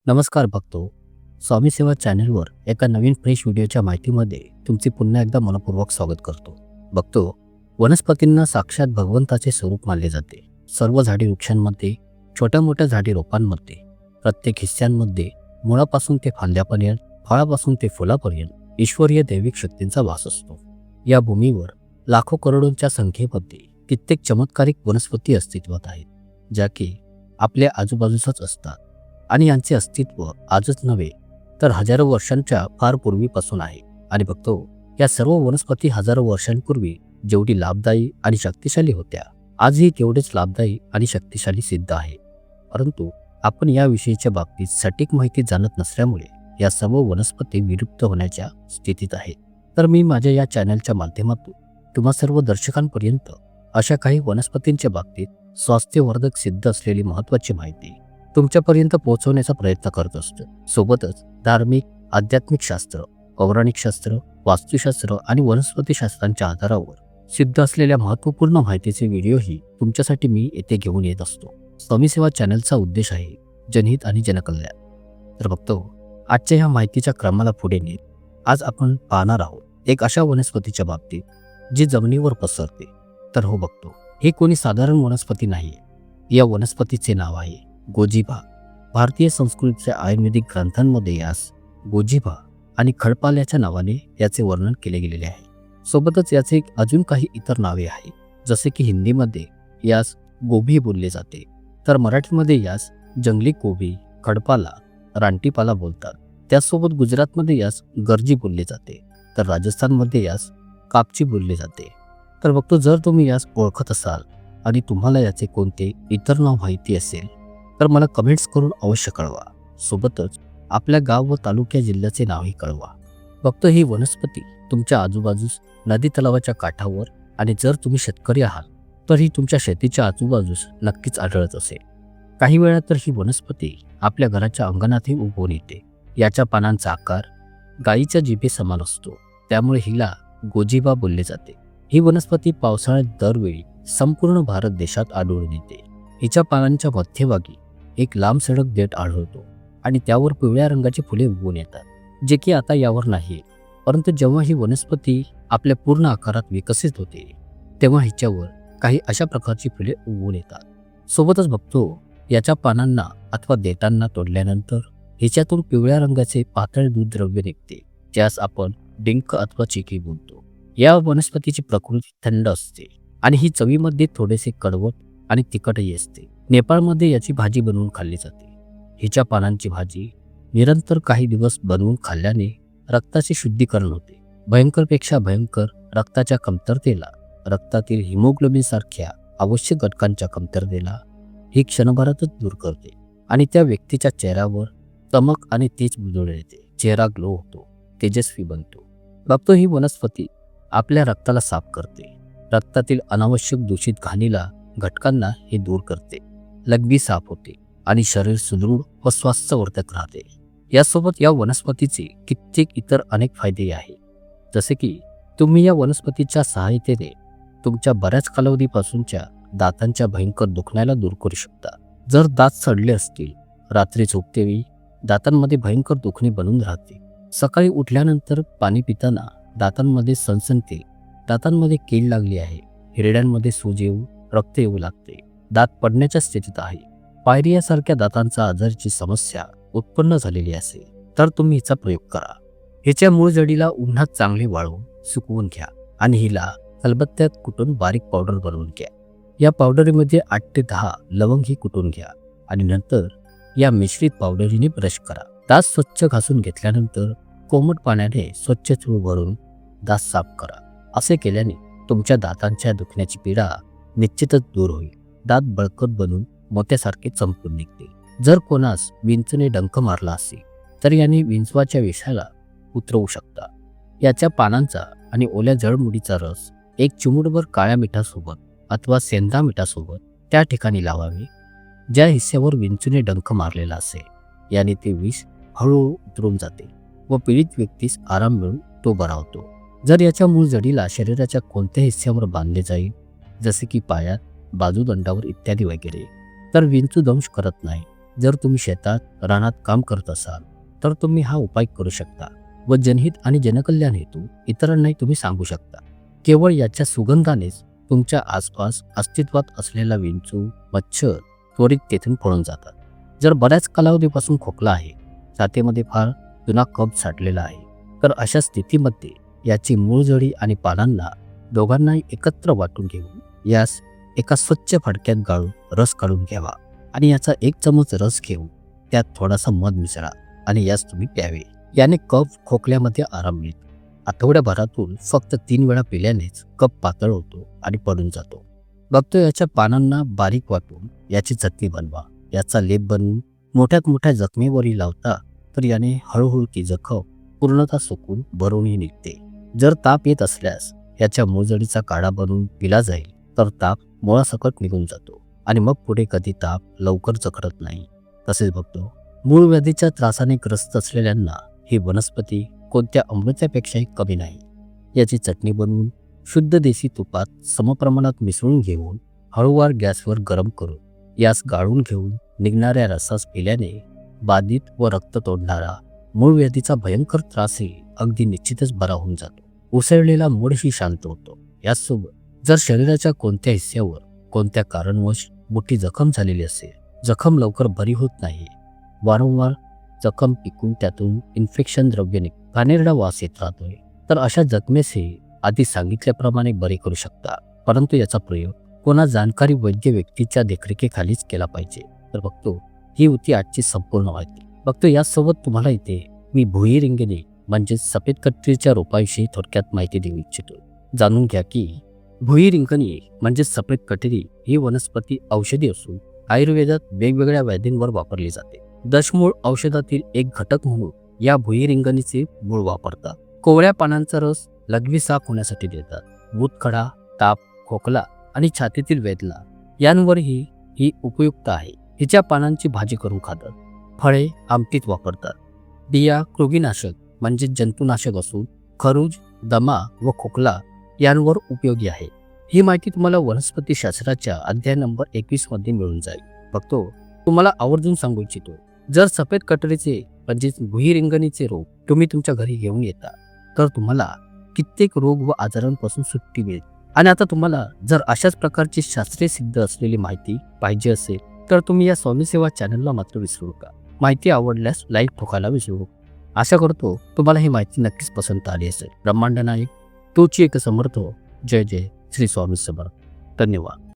नमस्कार भक्तो. स्वामी सेवा चॅनलवर एका नवीन फ्रेश व्हिडिओच्या माहितीमध्ये तुमचे पुन्हा एकदा मनपूर्वक स्वागत करतो. भक्तो, वनस्पतींना साक्षात भगवंताचे स्वरूप मानले जाते. सर्व झाडी वृक्षांमध्ये, छोट्या मोठ्या झाडी रोपांमध्ये, प्रत्येक हिस्स्यांमध्ये, मुळापासून ते फांद्यापर्यंत, फळापासून ते फुलापर्यंत ईश्वरीय दैविक शक्तींचा वास असतो. या भूमीवर लाखो करोडोंच्या संख्येमध्ये कित्येक चमत्कारिक वनस्पती अस्तित्वात आहेत, ज्या की आपल्या आजूबाजूसच असतात आणि यांचे अस्तित्व आजच नव्हे तर हजारो वर्षांच्या फार पूर्वीपासून आहे. आणि बघतो, या सर्व वनस्पती हजारो वर्षांपूर्वी जेवढी लाभदायी आणि शक्तिशाली होत्या, आजही तेवढेच लाभदायी आणि शक्तिशाली सिद्ध आहे. परंतु आपण याविषयीच्या बाबतीत सटीक माहिती जाणत नसल्यामुळे या सर्व वनस्पती विलुप्त होण्याच्या स्थितीत आहेत. तर मी माझ्या या चॅनलच्या माध्यमातून तुम्हा सर्व दर्शकांपर्यंत अशा काही वनस्पतींच्या बाबतीत स्वास्थ्यवर्धक सिद्ध असलेली महत्त्वाची माहिती तुमच्यापर्यंत पोहोचवण्याचा प्रयत्न करत असतो. सोबतच धार्मिक, आध्यात्मिक शास्त्र, पौराणिक शास्त्र, वास्तुशास्त्र आणि वनस्पतीशास्त्रांच्या आधारावर सिद्ध असलेल्या महत्त्वपूर्ण माहितीचे व्हिडिओही तुमच्यासाठी मी येथे घेऊन येत असतो. स्वामी सेवा चॅनलचा उद्देश आहे जनहित आणि जनकल्याण. तर बघतो, आजच्या ह्या माहितीच्या क्रमाला पुढे नेत आज आपण पाहणार आहोत एक अशा वनस्पतीच्या बाबतीत जी जमिनीवर पसरते. तर हो बघतो, ही कोणी साधारण वनस्पती नाहीये. या वनस्पतीचे नाव आहे गोजीबा. भारतीय संस्कृतीच्या आयुर्वेदिक ग्रंथांमध्ये यास गोजीबा आणि खडपाल्याच्या नावाने याचे वर्णन केले गेलेले आहे. सोबतच याचे अजून काही इतर नावे आहेत, जसे की हिंदीमध्ये यास गोभी बोलले जाते, तर मराठीमध्ये यास जंगली कोबी, खडपाला, रानटीपाला बोलतात. त्याचसोबत गुजरातमध्ये यास गर्जी बोलले जाते, तर राजस्थानमध्ये यास कापची बोलले जाते. तर बघतो, जर तुम्ही यास ओळखत असाल आणि तुम्हाला याचे कोणते इतर नाव माहिती असेल तर मला कमेंट्स करून अवश्य कळवा. सोबतच आपल्या गाव व तालुक्या जिल्ह्याचे नावही कळवा. बघतो, ही वनस्पती तुमच्या आजूबाजूस नदी तलावाच्या काठावर आणि जर तुम्ही शेतकरी आहात तर ही तुमच्या शेतीच्या आजूबाजूस नक्कीच आढळत असेल. काही वेळा तर ही वनस्पती आपल्या घराच्या अंगणातही उगवून येते. याच्या पानांचा आकार गायीच्या जिभे समान असतो, त्यामुळे हिला गोजीबा बोलले जाते. ही वनस्पती पावसाळ्यात दरवेळी संपूर्ण भारत देशात आढळून येते. हिच्या पानांच्या मध्यभागी एक लांब सडक देठ आढळतो आणि त्यावर पिवळ्या रंगाची फुले उगवून येतात, जे की आता यावर नाही. परंतु जेव्हा ही वनस्पती आपल्या पूर्ण आकारात विकसित होते तेव्हा हिच्यावर काही अशा प्रकारची फुले उगवून येतात. सोबतच बघतो, याच्या पानांना अथवा देठांना तोडल्यानंतर हिच्यातून पिवळ्या रंगाचे पातळ दूध द्रव्य निघते, ज्यास आपण डिंक अथवा चिकी बोलतो. या वनस्पतीची प्रकृती थंड असते आणि ही चवीमध्ये थोडेसे कडवट आणि तिखटही असते. नेपाळमध्ये याची भाजी बनवून खाल्ली जाते. हिच्या पानांची भाजी निरंतर काही दिवस बनवून खाल्ल्याने रक्ताचे शुद्धीकरण होते. भयंकरपेक्षा भयंकर रक्ताच्या कमतरतेला, रक्तातील हिमोग्लोबिन सारख्या आवश्यक घटकांच्या कमतरतेला ही क्षणभरातच दूर करते आणि त्या व्यक्तीच्या चेहऱ्यावर चमक आणि तेज उजळून येते. चेहरा ग्लो होतो, तेजस्वी बनतो. बघतो, ही वनस्पती आपल्या रक्ताला साफ करते. रक्तातील अनावश्यक दूषित घाणीला, घटकांना हे दूर करते. लघवी साफ होते आणि शरीर सुदृढ व स्वास्थ्यवर्धक राहते. यासोबत या वनस्पतीचे कित्येक इतर अनेक फायदे आहेत, जसे की तुम्ही या वनस्पतीच्या सहाय्यतेने तुमच्या बऱ्याच कालावधीपासूनच्या दातांच्या भयंकर दुखण्याला दूर करू शकता. जर दात सडले असतील, रात्री झोपतेवेळी दातांमध्ये भयंकर दुखणे बनून राहते, सकाळी उठल्यानंतर पाणी पिताना दातांमध्ये सणसणते, दातांमध्ये कीड लागली आहे, हिरड्यांमध्ये सूज येऊ, रक्त येऊ लागते, दात पडण्याच्या स्थितीत आहे, पायरी यासारख्या दातांचा आजाराची समस्या उत्पन्न झालेली असेल तर तुम्ही हिचा प्रयोग करा. हिच्या मूळ जडीला उन्हात चांगले वाळवून सुकवून घ्या आणि हिला खलबत्त्यात कुटून बारीक पावडर बनवून घ्या. या पावडरीमध्ये 8 ते 10 लवंग ही कुटून घ्या आणि नंतर या मिश्रित पावडरीने ब्रश करा. दात स्वच्छ घासून घेतल्यानंतर कोमट पाण्याने स्वच्छ चूळ भरून दात साफ करा. असे केल्याने तुमच्या दातांच्या दुखण्याची पीडा निश्चितच दूर होईल. दात बळकट बनून मोत्यासारखे चमकून निघते. जर कोणास विंचूने डंख मारला असेल तर याने विंचवाच्या विषाला उतरवू शकता. याच्या पानांचा आणि ओल्या जडमुडीचा रस एक चिमूटभर काळ्या मिठासोबत अथवा सेंधा मिठासोबत त्या ठिकाणी लावावे ज्या हिस्स्यावर विंचूने डंख मारलेला असेल. याने ते विष हळूहळू उतरून जाते व पीडित व्यक्तीस आराम मिळून तो बरा होतो. जर याच्या मूळ जडीला शरीराच्या कोणत्या हिस्स्यावर बांधले जाईल, जसे की पायात, बाजूदंडावर इत्यादी वगैरे, तर विंचू दंश करत नाही जर तुम्ही शेतात रानात काम करत असाल तर तुम्ही हा उपाय करू शकता व जनहित आणि जनकल्याण हेतू इतरांनाही तुम्ही सांगू शकता. केवळ याच्या सुगंधानेच तुमच्या आसपास अस्तित्वात असलेला विंचू, मच्छर त्वरित तेथून पळून जातात. जर बऱ्याच कालावधीपासून खोकला आहे, छातीमध्ये फार जुना कफ साठलेला आहे, तर अशा स्थितीमध्ये याची मूळजडी आणि पानांना दोघांनाही एकत्र वाटून घेऊन यास एका स्वच्छ फडक्यात गाळून रस काढून घ्यावा आणि याचा 1 चमच रस घेऊन त्यात थोडासा मध मिसळा आणि यास तुम्ही प्यावे. याने कफ खोकल्यामध्ये आराम मिळतो. आठवड्याभरातून फक्त 3 वेळा पिल्यानेच कफ पातळ होतो आणि पडून जातो. बघतो याच्या पानांना बारीक वाटून याची चटणी बनवा. याचा लेप बनवून मोठ्यात मोठ्या जखमेवरही लावता तर याने हळूहळू ती जखम पूर्णतः सुकून भरूनही निघते. जर ताप येत असल्यास याच्या मूळजडीचा काढा बनवून पिला जाईल तर ताप मुळासकट निघून जातो आणि मग पुढे कधी ताप लवकर चक्रत नाही. तसेच बघतो मूळ व्याधीच्या त्रासाने ग्रस्त असलेल्यांना ही वनस्पती कोणत्या अमृतापेक्षाही कमी नाही. याची चटणी बनवून शुद्ध देशी तुपात समप्रमाणात मिसळून घेऊन हळूवार गॅसवर गरम करून यास गाळून घेऊन निघणाऱ्या रसास पिल्याने बाधित व रक्त तोडणारा मूळ व्याधीचा भयंकर त्रासही अगदी निश्चितच बरा होऊन जातो. उसळलेला मूळही शांत होतो. याचसोबत जर शरीराच्या कोणत्या हिस्स्यावर कोणत्या कारणवश मोठी जखम झालेली असेल, जखम लवकर बरी होत नाही, वारंवार जखम पिकून त्यातून इन्फेक्शन द्रव्य घाणेरडा वास येत राहतोय, तर अशा जखमेसही आधी सांगितल्याप्रमाणे बरे करू शकता. परंतु याचा प्रयोग कोणा जाणकारी वैद्य व्यक्तीच्या देखरेखीखालीच केला पाहिजे. तर बघतो ही होती आजची संपूर्ण माहिती. बघतो यासोबत तुम्हाला इथे मी भुईरिंगणी म्हणजेच सफेद कट्टीच्या रोपाविषयी थोडक्यात माहिती देऊ इच्छितो. जाणून घ्या की भुईरिंगणी म्हणजे सफेद कटेरी ही वनस्पती औषधी असून आयुर्वेदात वेगवेगळ्या व्याधींवर वापरली जाते. दशमूळ औषधातील एक घटक म्हणून या भुईरिंगणीचे मूळ वापरतात. कोवळ्या पानांचा रस लघवी साफ होण्यासाठी देतात. मूतखडा, ताप, खोकला आणि छातीतील वेदना यांवरही ही उपयुक्त आहे. हिच्या पानांची भाजी करून खातात. फळे आमटीत वापरतात. बिया कृमीनाशक म्हणजे जंतुनाशक असून खरूज, दमा व खोकला यांवर उपयोगी आहे. ही माहिती तुम्हाला वनस्पती शास्त्राच्या अध्याय नंबर 21 मध्ये मिळून जाईल. बघतो तुम्हाला आवर्जून सांगू इच्छितो, जर सफेद कटरीचे म्हणजेच भुईरिंगणीचे रोग तुम्ही तुमच्या घरी घेऊन येता तर तुम्हाला कित्येक रोग व आजारांपासून सुट्टी मिळेल. आणि आता तुम्हाला जर अशाच प्रकारची शास्त्रीय सिद्ध असलेली माहिती पाहिजे असेल तर तुम्ही या स्वामी सेवा चॅनलला मात्र विसरू नका. माहिती आवडल्यास लाईक ठोकायला विसरू नका. आशा करतो तुम्हाला ही माहिती नक्कीच पसंत आली असेल. ब्रह्मांड नायक तोची एक समर्थ. जय जय श्री स्वामी समर्थ. धन्यवाद.